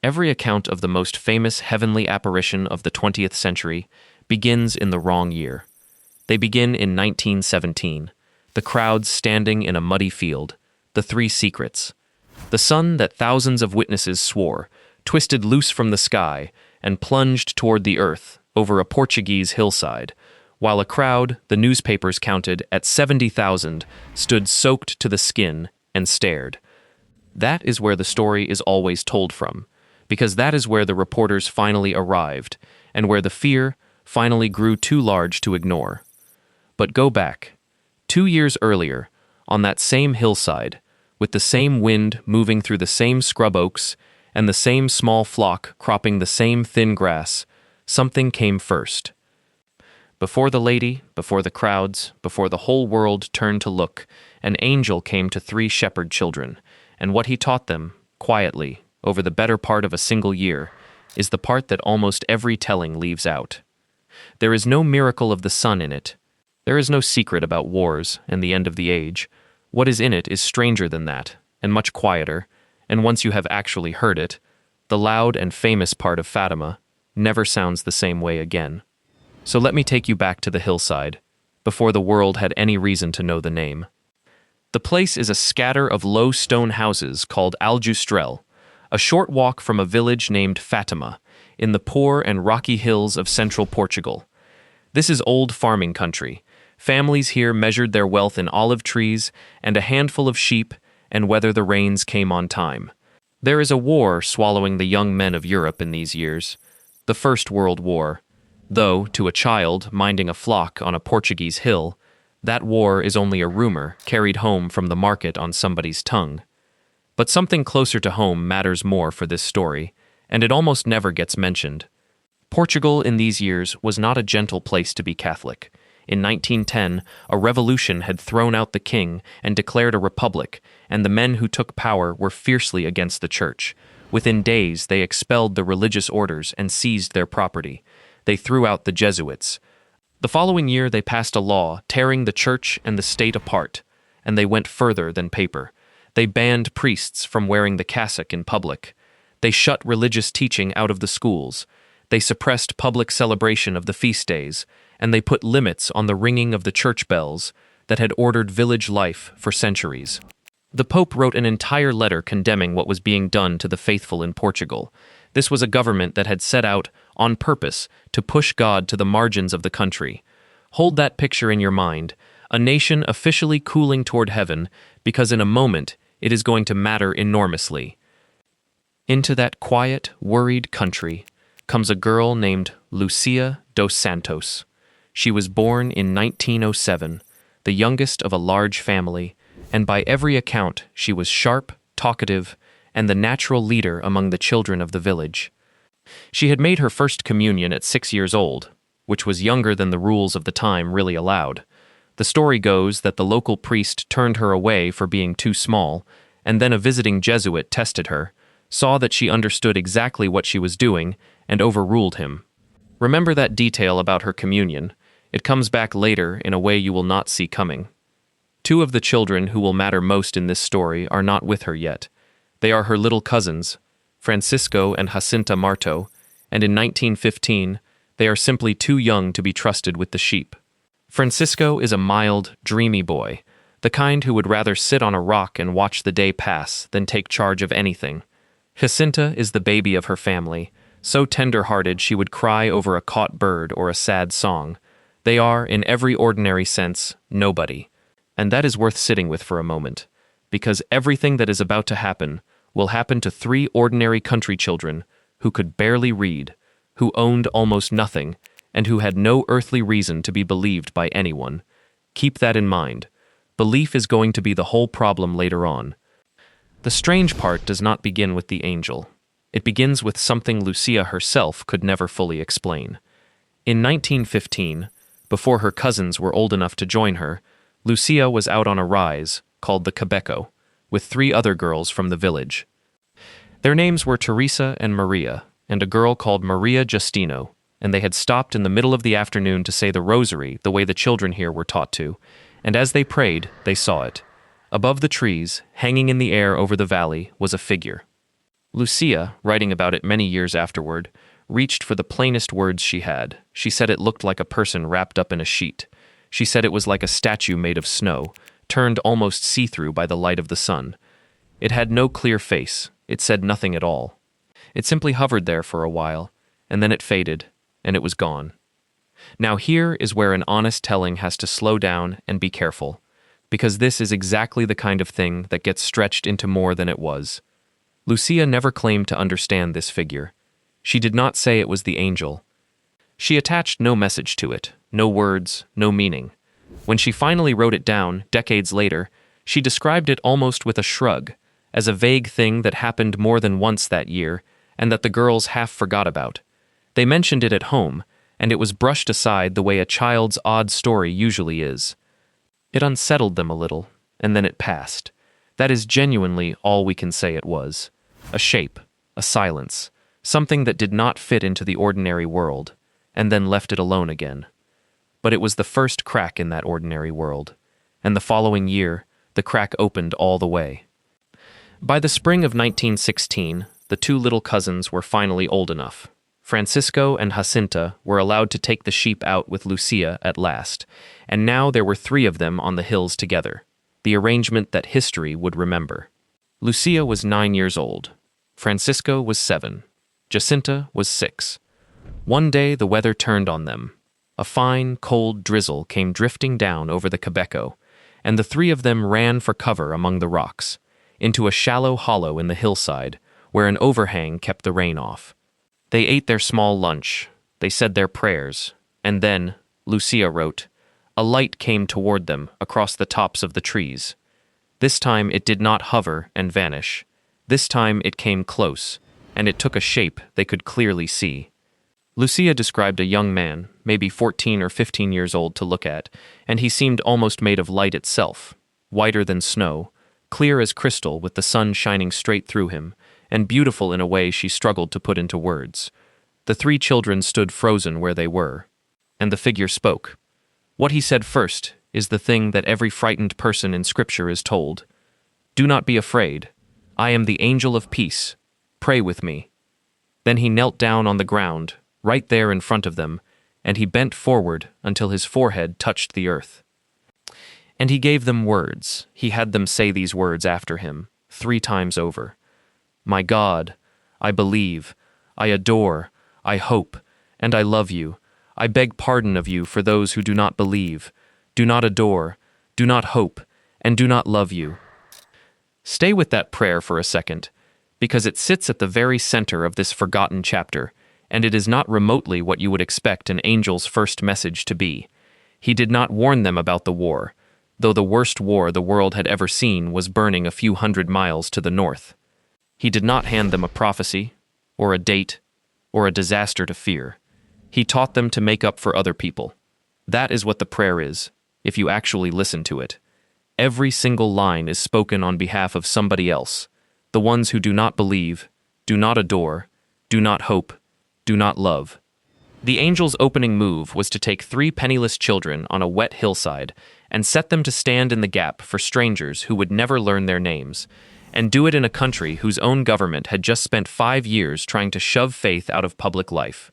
every account of the most famous heavenly apparition of the 20th century begins in the wrong year. They begin in 1917, the crowds standing in a muddy field, the three secrets. The sun that thousands of witnesses swore, twisted loose from the sky and plunged toward the earth over a Portuguese hillside, while a crowd, the newspapers counted at 70,000, stood soaked to the skin and stared. That is where the story is always told from, because that is where the reporters finally arrived, and where the fear finally grew too large to ignore. But go back. 2 years earlier, on that same hillside, with the same wind moving through the same scrub oaks and the same small flock cropping the same thin grass, something came first. Before the lady, before the crowds, before the whole world turned to look, an angel came to 3 shepherd children, and what he taught them, quietly, over the better part of a single year, is the part that almost every telling leaves out. There is no miracle of the sun in it. There is no secret about wars and the end of the age. What is in it is stranger than that, and much quieter, and once you have actually heard it, the loud and famous part of Fatima never sounds the same way again. So let me take you back to the hillside, before the world had any reason to know the name. The place is a scatter of low stone houses called Aljustrel, a short walk from a village named Fatima, in the poor and rocky hills of central Portugal. This is old farming country. Families here measured their wealth in olive trees and a handful of sheep and whether the rains came on time. There is a war swallowing the young men of Europe in these years, the First World War, though, to a child minding a flock on a Portuguese hill, that war is only a rumor carried home from the market on somebody's tongue. But something closer to home matters more for this story, and it almost never gets mentioned. Portugal in these years was not a gentle place to be Catholic. In 1910, a revolution had thrown out the king and declared a republic, and the men who took power were fiercely against the church. Within days, they expelled the religious orders and seized their property. They threw out the Jesuits. The following year, they passed a law tearing the church and the state apart, and they went further than paper. They banned priests from wearing the cassock in public. They shut religious teaching out of the schools. They suppressed public celebration of the feast days, and they put limits on the ringing of the church bells that had ordered village life for centuries. The Pope wrote an entire letter condemning what was being done to the faithful in Portugal. This was a government that had set out, on purpose, to push God to the margins of the country. Hold that picture in your mind, a nation officially cooling toward heaven, because in a moment it is going to matter enormously. Into that quiet, worried country comes a girl named Lucia dos Santos. She was born in 1907, the youngest of a large family, and by every account she was sharp, talkative, and the natural leader among the children of the village. She had made her first communion at 6 years old, which was younger than the rules of the time really allowed. The story goes that the local priest turned her away for being too small, and then a visiting Jesuit tested her, saw that she understood exactly what she was doing, and overruled him. Remember that detail about her communion. It comes back later in a way you will not see coming. 2 of the children who will matter most in this story are not with her yet. They are her little cousins, Francisco and Jacinta Marto, and in 1915, they are simply too young to be trusted with the sheep. Francisco is a mild, dreamy boy, the kind who would rather sit on a rock and watch the day pass than take charge of anything. Jacinta is the baby of her family, so tender-hearted she would cry over a caught bird or a sad song. They are, in every ordinary sense, nobody. And that is worth sitting with for a moment, because everything that is about to happen will happen to 3 ordinary country children who could barely read, who owned almost nothing, and who had no earthly reason to be believed by anyone. Keep that in mind. Belief is going to be the whole problem later on. The strange part does not begin with the angel. It begins with something Lucia herself could never fully explain. In 1915, before her cousins were old enough to join her, Lucia was out on a rise, called the Quebeco, with 3 other girls from the village. Their names were Teresa and Maria, and a girl called Maria Justino, and they had stopped in the middle of the afternoon to say the rosary the way the children here were taught to, and as they prayed, they saw it. Above the trees, hanging in the air over the valley, was a figure. Lucia, writing about it many years afterward, reached for the plainest words she had. She said it looked like a person wrapped up in a sheet. She said it was like a statue made of snow, turned almost see-through by the light of the sun. It had no clear face. It said nothing at all. It simply hovered there for a while, and then it faded, and it was gone. Now here is where an honest telling has to slow down and be careful, because this is exactly the kind of thing that gets stretched into more than it was. Lucia never claimed to understand this figure. She did not say it was the angel. She attached no message to it, no words, no meaning. When she finally wrote it down, decades later, she described it almost with a shrug, as a vague thing that happened more than once that year, and that the girls half forgot about. They mentioned it at home, and it was brushed aside the way a child's odd story usually is. It unsettled them a little, and then it passed. That is genuinely all we can say it was. A shape, a silence, something that did not fit into the ordinary world, and then left it alone again. But it was the first crack in that ordinary world, and the following year, the crack opened all the way. By the spring of 1916, the two little cousins were finally old enough. Francisco and Jacinta were allowed to take the sheep out with Lucia at last, and now there were 3 of them on the hills together, the arrangement that history would remember. Lucia was 9 years old. Francisco was 7. Jacinta was 6. One day the weather turned on them. A fine, cold drizzle came drifting down over the Quebeco, and the 3 of them ran for cover among the rocks, into a shallow hollow in the hillside, where an overhang kept the rain off. They ate their small lunch, they said their prayers, and then, Lucia wrote, a light came toward them across the tops of the trees. This time it did not hover and vanish. This time it came close, and it took a shape they could clearly see. Lucia described a young man, maybe 14 or 15 years old to look at, and he seemed almost made of light itself, whiter than snow, clear as crystal with the sun shining straight through him, and beautiful in a way she struggled to put into words. The 3 children stood frozen where they were, and the figure spoke. What he said first is the thing that every frightened person in Scripture is told. Do not be afraid. I am the angel of peace. Pray with me. Then he knelt down on the ground, right there in front of them, and he bent forward until his forehead touched the earth. And he gave them words. He had them say these words after him, 3 times over. My God, I believe, I adore, I hope, and I love you. I beg pardon of you for those who do not believe, do not adore, do not hope, and do not love you. Stay with that prayer for a second, because it sits at the very center of this forgotten chapter, and it is not remotely what you would expect an angel's first message to be. He did not warn them about the war, though the worst war the world had ever seen was burning a few hundred miles to the north. He did not hand them a prophecy, or a date, or a disaster to fear. He taught them to make up for other people. That is what the prayer is, if you actually listen to it. Every single line is spoken on behalf of somebody else, the ones who do not believe, do not adore, do not hope, do not love. The angel's opening move was to take 3 penniless children on a wet hillside and set them to stand in the gap for strangers who would never learn their names, and do it in a country whose own government had just spent 5 years trying to shove faith out of public life.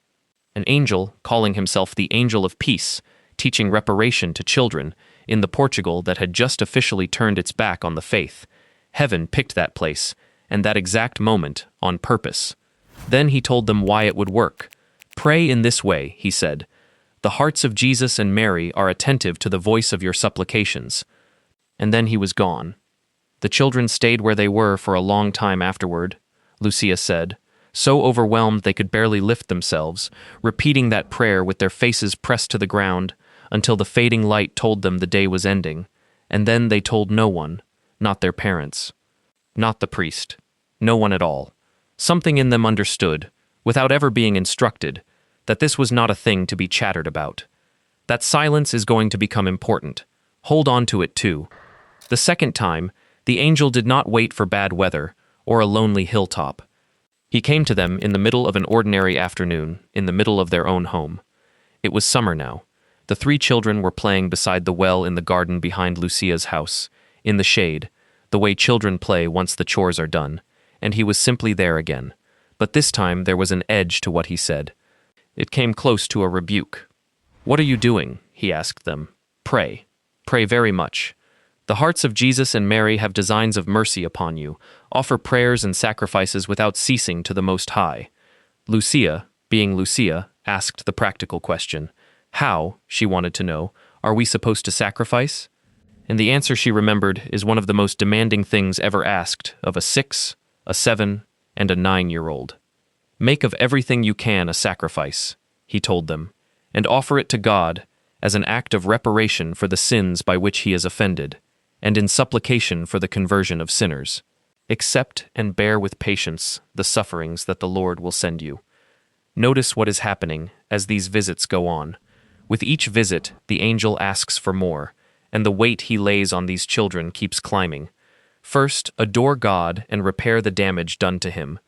An angel, calling himself the Angel of Peace, teaching reparation to children in the Portugal that had just officially turned its back on the faith. Heaven picked that place, and that exact moment, on purpose. Then he told them why it would work. Pray in this way, he said. The hearts of Jesus and Mary are attentive to the voice of your supplications. And then he was gone. The children stayed where they were for a long time afterward, Lucia said, so overwhelmed they could barely lift themselves, repeating that prayer with their faces pressed to the ground until the fading light told them the day was ending, and then they told no one, not their parents, not the priest, no one at all. Something in them understood, without ever being instructed, that this was not a thing to be chattered about. That silence is going to become important. Hold on to it too. The second time, the angel did not wait for bad weather or a lonely hilltop. He came to them in the middle of an ordinary afternoon, in the middle of their own home. It was summer now. The 3 children were playing beside the well in the garden behind Lucia's house, in the shade, the way children play once the chores are done, and he was simply there again. But this time there was an edge to what he said. It came close to a rebuke. "What are you doing?" he asked them. "Pray. Pray very much. The hearts of Jesus and Mary have designs of mercy upon you. Offer prayers and sacrifices without ceasing to the Most High." Lucia, being Lucia, asked the practical question. How, she wanted to know, are we supposed to sacrifice? And the answer she remembered is one of the most demanding things ever asked of a 6, a 7, and a 9-year-old. "Make of everything you can a sacrifice," he told them, "and offer it to God as an act of reparation for the sins by which he is offended, and in supplication for the conversion of sinners. Accept and bear with patience the sufferings that the Lord will send you." Notice what is happening as these visits go on. With each visit, the angel asks for more, and the weight he lays on these children keeps climbing. First, adore God and repair the damage done to him.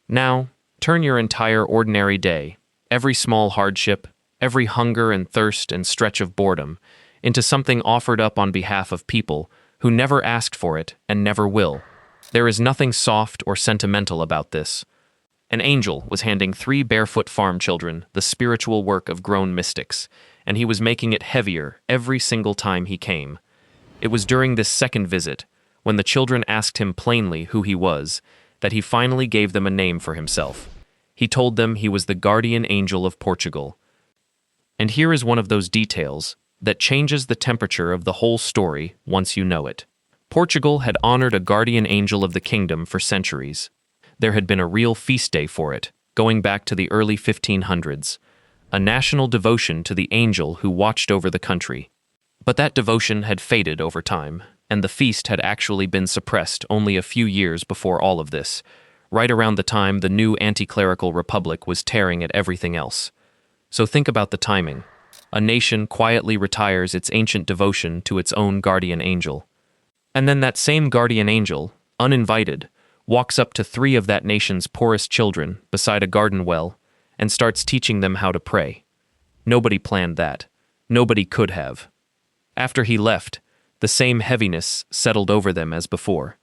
Now, turn your entire ordinary day, every small hardship, every hunger and thirst and stretch of boredom, into something offered up on behalf of people who never asked for it and never will. There is nothing soft or sentimental about this. An angel was handing 3 barefoot farm children the spiritual work of grown mystics, and he was making it heavier every single time he came. It was during this second visit, when the children asked him plainly who he was, that he finally gave them a name for himself. He told them he was the guardian angel of Portugal. And here is one of those details that changes the temperature of the whole story once you know it. Portugal had honored a guardian angel of the kingdom for centuries. There had been a real feast day for it, going back to the early 1500s, a national devotion to the angel who watched over the country. But that devotion had faded over time, and the feast had actually been suppressed only a few years before all of this, right around the time the new anti-clerical republic was tearing at everything else. So think about the timing. A nation quietly retires its ancient devotion to its own guardian angel. And then that same guardian angel, uninvited, walks up to 3 of that nation's poorest children beside a garden well and starts teaching them how to pray. Nobody planned that. Nobody could have. After he left, the same heaviness settled over them as before.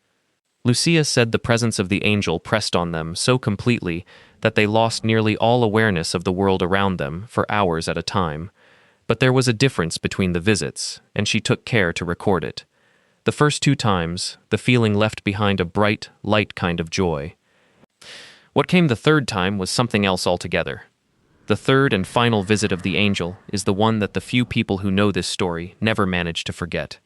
Lucia said the presence of the angel pressed on them so completely that they lost nearly all awareness of the world around them for hours at a time. But there was a difference between the visits, and she took care to record it. The first 2 times, the feeling left behind a bright, light kind of joy. What came the 3rd time was something else altogether. The 3rd and final visit of the angel is the one that the few people who know this story never managed to forget.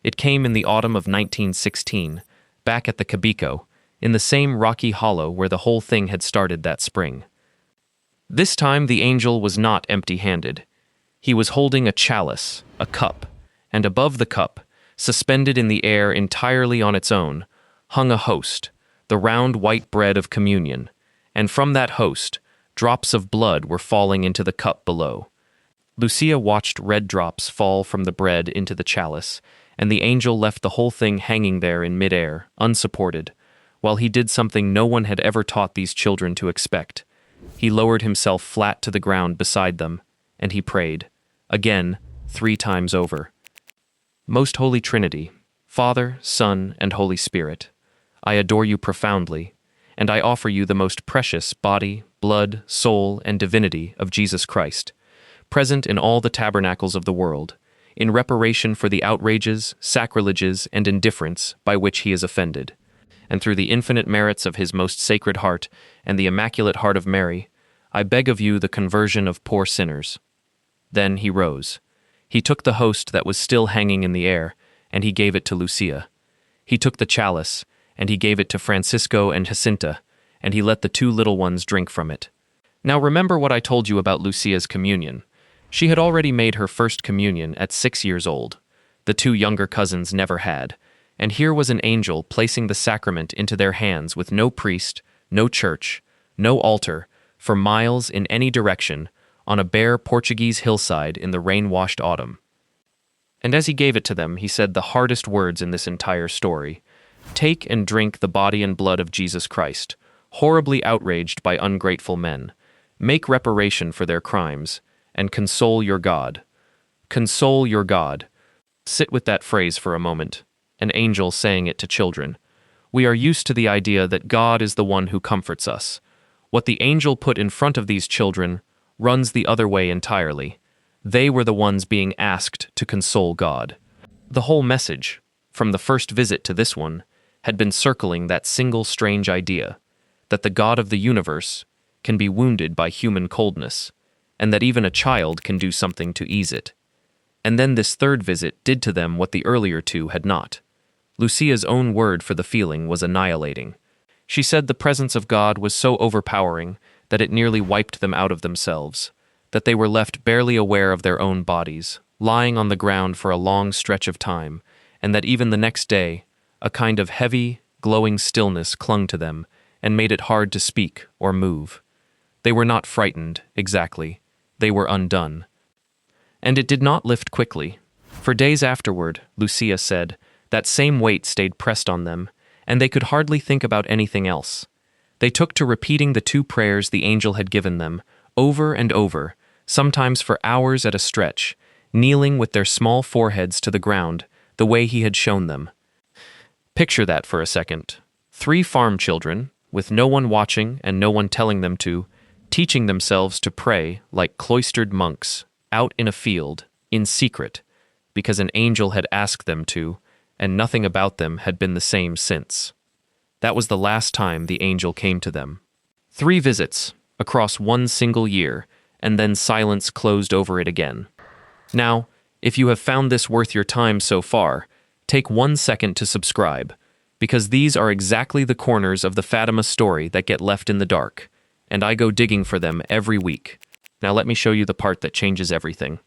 It came in the autumn of 1916, back at the Cabico, in the same rocky hollow where the whole thing had started that spring. This time the angel was not empty-handed. He was holding a chalice, a cup, and above the cup, suspended in the air entirely on its own, hung a host, the round white bread of communion, and from that host, drops of blood were falling into the cup below. Lucia watched red drops fall from the bread into the chalice, and the angel left the whole thing hanging there in midair, unsupported, while he did something no one had ever taught these children to expect. He lowered himself flat to the ground beside them, and he prayed, again, 3 times over. Most Holy Trinity, Father, Son, and Holy Spirit, I adore you profoundly, and I offer you the most precious body, blood, soul, and divinity of Jesus Christ, present in all the tabernacles of the world, in reparation for the outrages, sacrileges, and indifference by which he is offended, and through the infinite merits of his most sacred heart and the Immaculate Heart of Mary, I beg of you the conversion of poor sinners. Then he rose. He took the host that was still hanging in the air, and he gave it to Lucia. He took the chalice, and he gave it to Francisco and Jacinta, and he let the 2 little ones drink from it. Now remember what I told you about Lucia's communion. She had already made her first communion at 6 years old. The 2 younger cousins never had, and here was an angel placing the sacrament into their hands with no priest, no church, no altar, for miles in any direction, on a bare Portuguese hillside in the rain-washed autumn. And as he gave it to them, he said the hardest words in this entire story. Take and drink the body and blood of Jesus Christ, horribly outraged by ungrateful men. Make reparation for their crimes, and console your God. Console your God. Sit with that phrase for a moment, an angel saying it to children. We are used to the idea that God is the one who comforts us. What the angel put in front of these children runs the other way entirely. They were the ones being asked to console God. The whole message, from the first visit to this one, had been circling that single strange idea, that the God of the universe can be wounded by human coldness, and that even a child can do something to ease it. And then this third visit did to them what the earlier two had not. Lucia's own word for the feeling was annihilating. She said the presence of God was so overpowering that it nearly wiped them out of themselves, that they were left barely aware of their own bodies, lying on the ground for a long stretch of time, and that even the next day, a kind of heavy, glowing stillness clung to them and made it hard to speak or move. They were not frightened, exactly. They were undone. And it did not lift quickly. For days afterward, Lucia said, that same weight stayed pressed on them, and they could hardly think about anything else. They took to repeating the two prayers the angel had given them, over and over, sometimes for hours at a stretch, kneeling with their small foreheads to the ground, the way he had shown them. Picture that for a second. 3 farm children, with no one watching and no one telling them to, teaching themselves to pray like cloistered monks, out in a field, in secret, because an angel had asked them to, and nothing about them had been the same since. That was the last time the angel came to them. 3 visits, across one single year, and then silence closed over it again. Now, if you have found this worth your time so far, take 1 second to subscribe, because these are exactly the corners of the Fatima story that get left in the dark, and I go digging for them every week. Now let me show you the part that changes everything.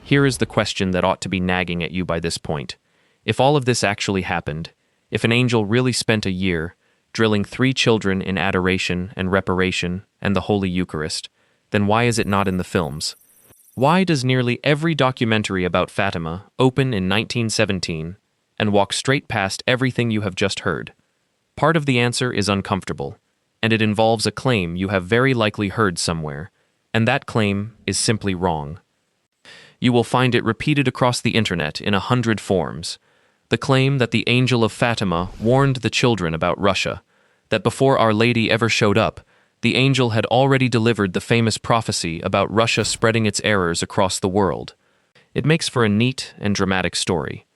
Here is the question that ought to be nagging at you by this point. If all of this actually happened, if an angel really spent a year drilling 3 children in adoration and reparation and the Holy Eucharist, then why is it not in the films? Why does nearly every documentary about Fatima open in 1917 and walk straight past everything you have just heard? Part of the answer is uncomfortable, and it involves a claim you have very likely heard somewhere, and that claim is simply wrong. You will find it repeated across the internet in 100 forms. The claim that the angel of Fatima warned the children about Russia, that before Our Lady ever showed up, the angel had already delivered the famous prophecy about Russia spreading its errors across the world. It makes for a neat and dramatic story.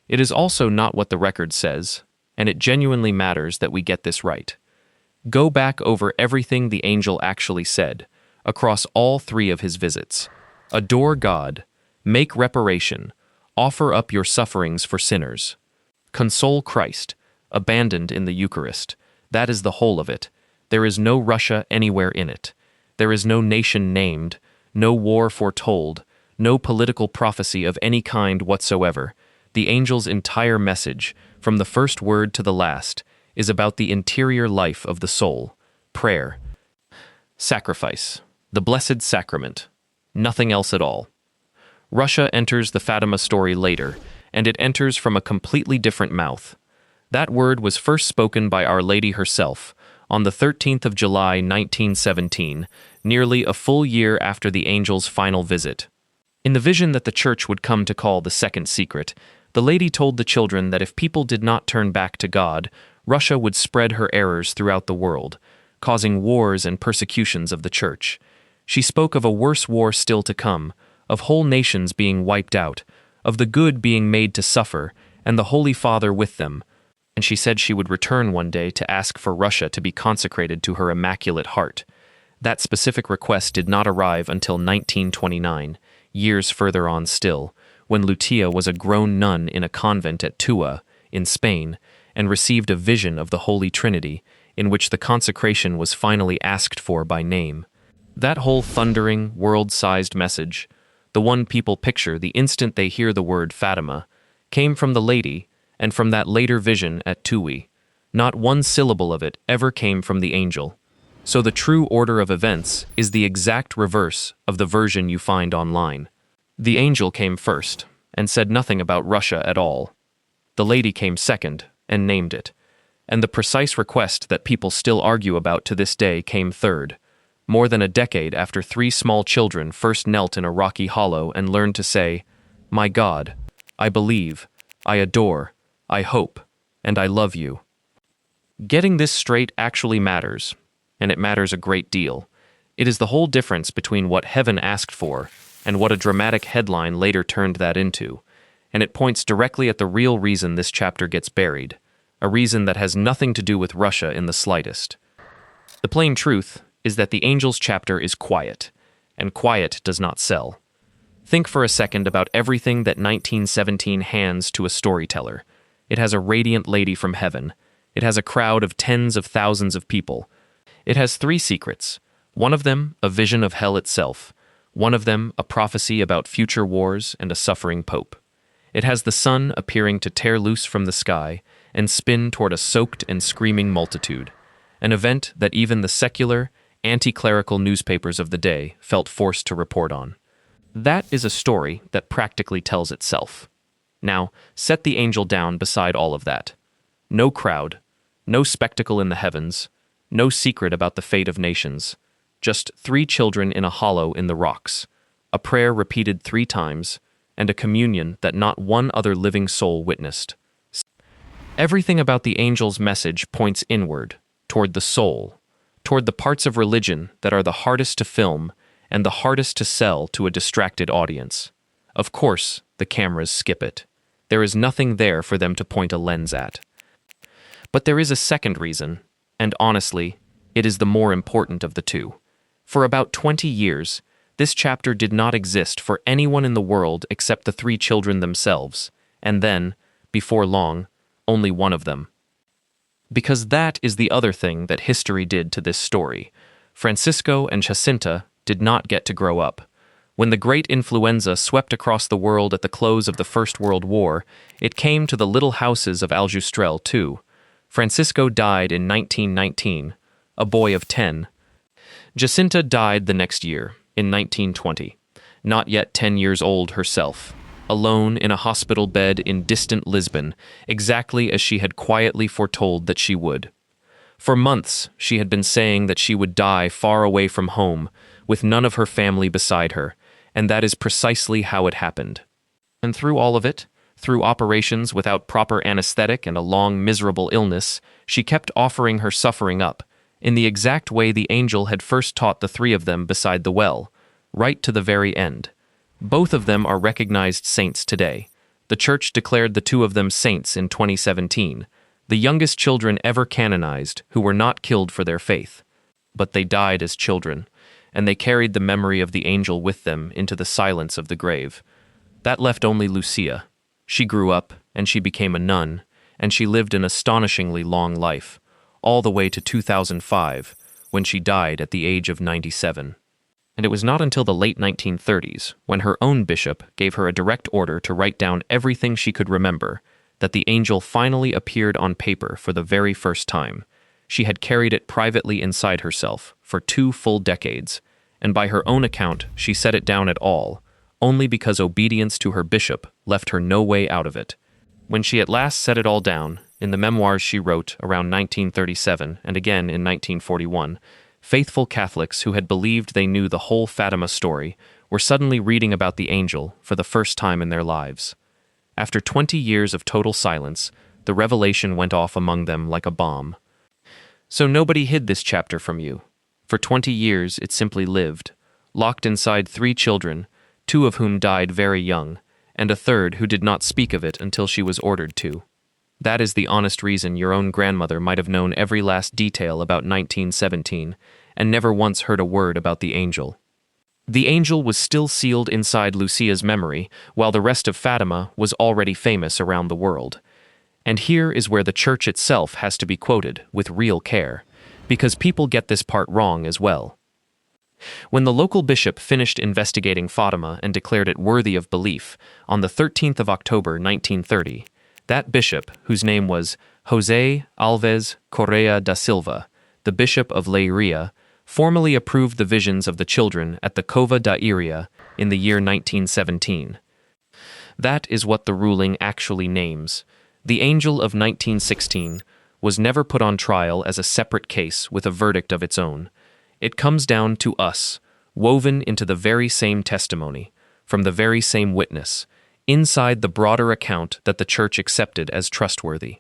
It is also not what the record says, and it genuinely matters that we get this right. Go back over everything the angel actually said, across all 3 of his visits. Adore God, make reparation, offer up your sufferings for sinners. Console Christ, abandoned in the Eucharist. That is the whole of it. There is no Russia anywhere in it. There is no nation named, no war foretold, no political prophecy of any kind whatsoever. The angel's entire message, from the first word to the last, is about the interior life of the soul, prayer, sacrifice, the Blessed Sacrament, nothing else at all. Russia enters the Fatima story later, and it enters from a completely different mouth. That word was first spoken by Our Lady herself on the 13th of July 1917, nearly a full year after the angel's final visit. In the vision that the Church would come to call the Second Secret, the Lady told the children that if people did not turn back to God, Russia would spread her errors throughout the world, causing wars and persecutions of the Church. She spoke of a worse war still to come, of whole nations being wiped out, of the good being made to suffer, and the Holy Father with them, and she said she would return one day to ask for Russia to be consecrated to her Immaculate Heart. That specific request did not arrive until 1929, years further on still, when Lucia was a grown nun in a convent at Tua, in Spain, and received a vision of the Holy Trinity, in which the consecration was finally asked for by name. That whole thundering, world-sized message, the one people picture the instant they hear the word Fatima, came from the Lady and from that later vision at Tui. Not one syllable of it ever came from the angel. So the true order of events is the exact reverse of the version you find online. The angel came first and said nothing about Russia at all. The Lady came second and named it. And the precise request that people still argue about to this day came third, more than a decade after 3 small children first knelt in a rocky hollow and learned to say, "My God, I believe, I adore, I hope, and I love you." Getting this straight actually matters, and it matters a great deal. It is the whole difference between what heaven asked for and what a dramatic headline later turned that into, and it points directly at the real reason this chapter gets buried, a reason that has nothing to do with Russia in the slightest. The plain truth is that the angels chapter is quiet, and quiet does not sell. Think for a second about everything that 1917 hands to a storyteller. It has a radiant lady from heaven. It has a crowd of tens of thousands of people. It has 3 secrets. One of them, a vision of hell itself. One of them, a prophecy about future wars and a suffering pope. It has the sun appearing to tear loose from the sky and spin toward a soaked and screaming multitude, an event that even the secular, anti-clerical newspapers of the day felt forced to report on. That is a story that practically tells itself. Now, set the angel down beside all of that. No crowd, no spectacle in the heavens, no secret about the fate of nations, just 3 children in a hollow in the rocks, a prayer repeated 3 times, and a communion that not one other living soul witnessed. Everything about the angel's message points inward, toward the soul, toward the parts of religion that are the hardest to film and the hardest to sell to a distracted audience. Of course, the cameras skip it. There is nothing there for them to point a lens at. But there is a second reason, and honestly, it is the more important of the two. For about 20 years, this chapter did not exist for anyone in the world except the 3 children themselves, and then, before long, only one of them. Because that is the other thing that history did to this story. Francisco and Jacinta did not get to grow up. When the great influenza swept across the world at the close of the First World War, it came to the little houses of Aljustrel too. Francisco died in 1919, a boy of 10. Jacinta died the next year, in 1920, not yet 10 years old herself, alone in a hospital bed in distant Lisbon, exactly as she had quietly foretold that she would. For months, she had been saying that she would die far away from home, with none of her family beside her, and that is precisely how it happened. And through all of it, through operations without proper anesthetic and a long, miserable illness, she kept offering her suffering up, in the exact way the angel had first taught the 3 of them beside the well, right to the very end. Both of them are recognized saints today. The Church declared the 2 of them saints in 2017, the youngest children ever canonized who were not killed for their faith. But they died as children, and they carried the memory of the angel with them into the silence of the grave. That left only Lucia. She grew up, and she became a nun, and she lived an astonishingly long life, all the way to 2005, when she died at the age of 97. And it was not until the late 1930s, when her own bishop gave her a direct order to write down everything she could remember, that the angel finally appeared on paper for the very first time. She had carried it privately inside herself for 2 full decades, and by her own account, she set it down at all, only because obedience to her bishop left her no way out of it. When she at last set it all down, in the memoirs she wrote around 1937 and again in 1941, faithful Catholics who had believed they knew the whole Fatima story were suddenly reading about the angel for the first time in their lives. After 20 years of total silence, the revelation went off among them like a bomb. So nobody hid this chapter from you. For 20 years it simply lived, locked inside 3 children, 2 of whom died very young, and a third who did not speak of it until she was ordered to. That is the honest reason your own grandmother might have known every last detail about 1917 and never once heard a word about the angel. The angel was still sealed inside Lucia's memory, while the rest of Fatima was already famous around the world. And here is where the Church itself has to be quoted with real care, because people get this part wrong as well. When the local bishop finished investigating Fatima and declared it worthy of belief on the 13th of October 1930, that bishop, whose name was José Alves Correa da Silva, the bishop of Leiria, formally approved the visions of the children at the Cova da Iria in the year 1917. That is what the ruling actually names. The angel of 1916 was never put on trial as a separate case with a verdict of its own. It comes down to us, woven into the very same testimony, from the very same witness, inside the broader account that the Church accepted as trustworthy.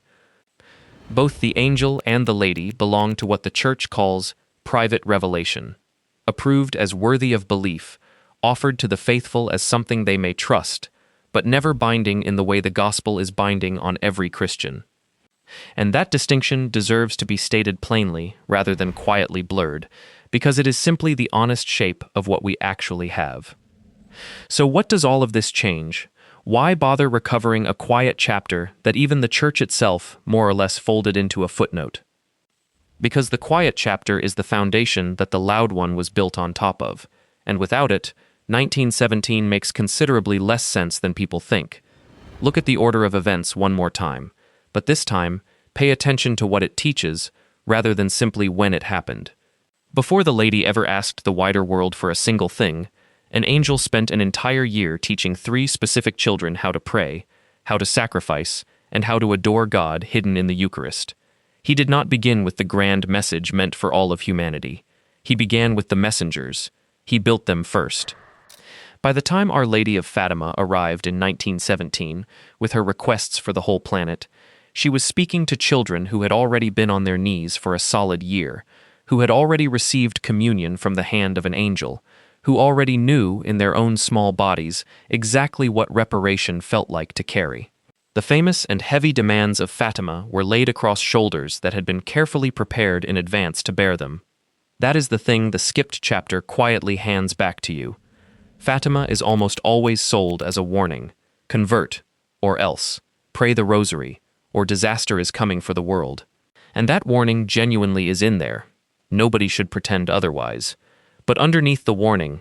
Both the angel and the lady belong to what the Church calls private revelation, approved as worthy of belief, offered to the faithful as something they may trust, but never binding in the way the gospel is binding on every Christian. And that distinction deserves to be stated plainly rather than quietly blurred, because it is simply the honest shape of what we actually have. So what does all of this change? Why bother recovering a quiet chapter that even the Church itself more or less folded into a footnote? Because the quiet chapter is the foundation that the loud one was built on top of, and without it, 1917 makes considerably less sense than people think. Look at the order of events one more time, but this time, pay attention to what it teaches, rather than simply when it happened. Before the lady ever asked the wider world for a single thing, an angel spent an entire year teaching 3 specific children how to pray, how to sacrifice, and how to adore God hidden in the Eucharist. He did not begin with the grand message meant for all of humanity. He began with the messengers. He built them first. By the time Our Lady of Fatima arrived in 1917, with her requests for the whole planet, she was speaking to children who had already been on their knees for a solid year, who had already received communion from the hand of an angel, who already knew in their own small bodies exactly what reparation felt like to carry. The famous and heavy demands of Fatima were laid across shoulders that had been carefully prepared in advance to bear them. That is the thing the skipped chapter quietly hands back to you. Fatima is almost always sold as a warning: convert, or else, pray the rosary, or disaster is coming for the world. And that warning genuinely is in there. Nobody should pretend otherwise. But underneath the warning,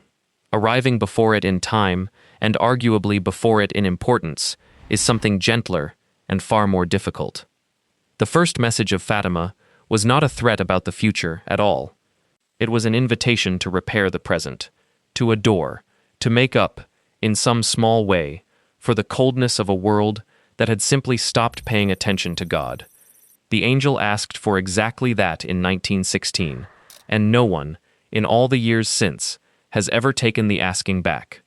arriving before it in time, and arguably before it in importance, is something gentler and far more difficult. The first message of Fatima was not a threat about the future at all. It was an invitation to repair the present, to adore, to make up, in some small way, for the coldness of a world that had simply stopped paying attention to God. The angel asked for exactly that in 1916, and no one, in all the years since, has ever taken the asking back.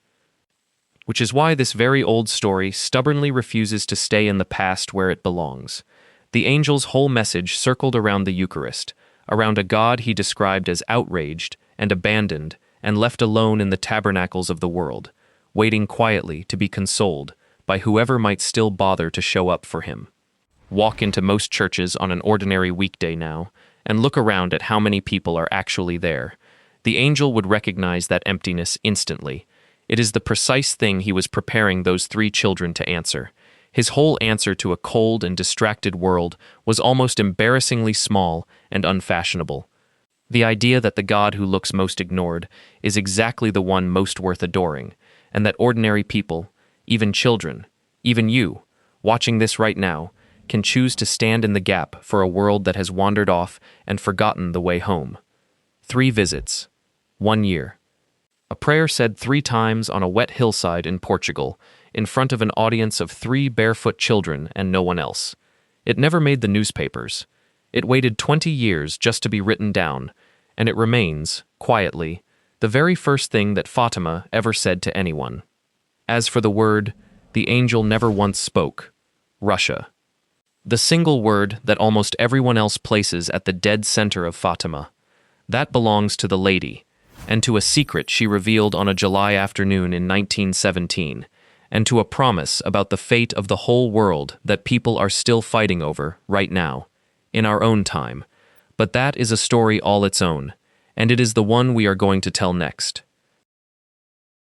Which is why this very old story stubbornly refuses to stay in the past where it belongs. The angel's whole message circled around the Eucharist, around a God he described as outraged and abandoned and left alone in the tabernacles of the world, waiting quietly to be consoled by whoever might still bother to show up for him. Walk into most churches on an ordinary weekday now, and look around at how many people are actually there. The angel would recognize that emptiness instantly. It is the precise thing he was preparing those 3 children to answer. His whole answer to a cold and distracted world was almost embarrassingly small and unfashionable. The idea that the God who looks most ignored is exactly the one most worth adoring, and that ordinary people, even children, even you, watching this right now, can choose to stand in the gap for a world that has wandered off and forgotten the way home. 3 visits. 1 year. A prayer said 3 times on a wet hillside in Portugal, in front of an audience of 3 barefoot children and no one else. It never made the newspapers. It waited 20 years just to be written down, and it remains, quietly, the very first thing that Fatima ever said to anyone. As for the word, the angel never once spoke: Russia. The single word that almost everyone else places at the dead center of Fatima. That belongs to the lady, and to a secret she revealed on a July afternoon in 1917, and to a promise about the fate of the whole world that people are still fighting over right now, in our own time. But that is a story all its own, and it is the one we are going to tell next.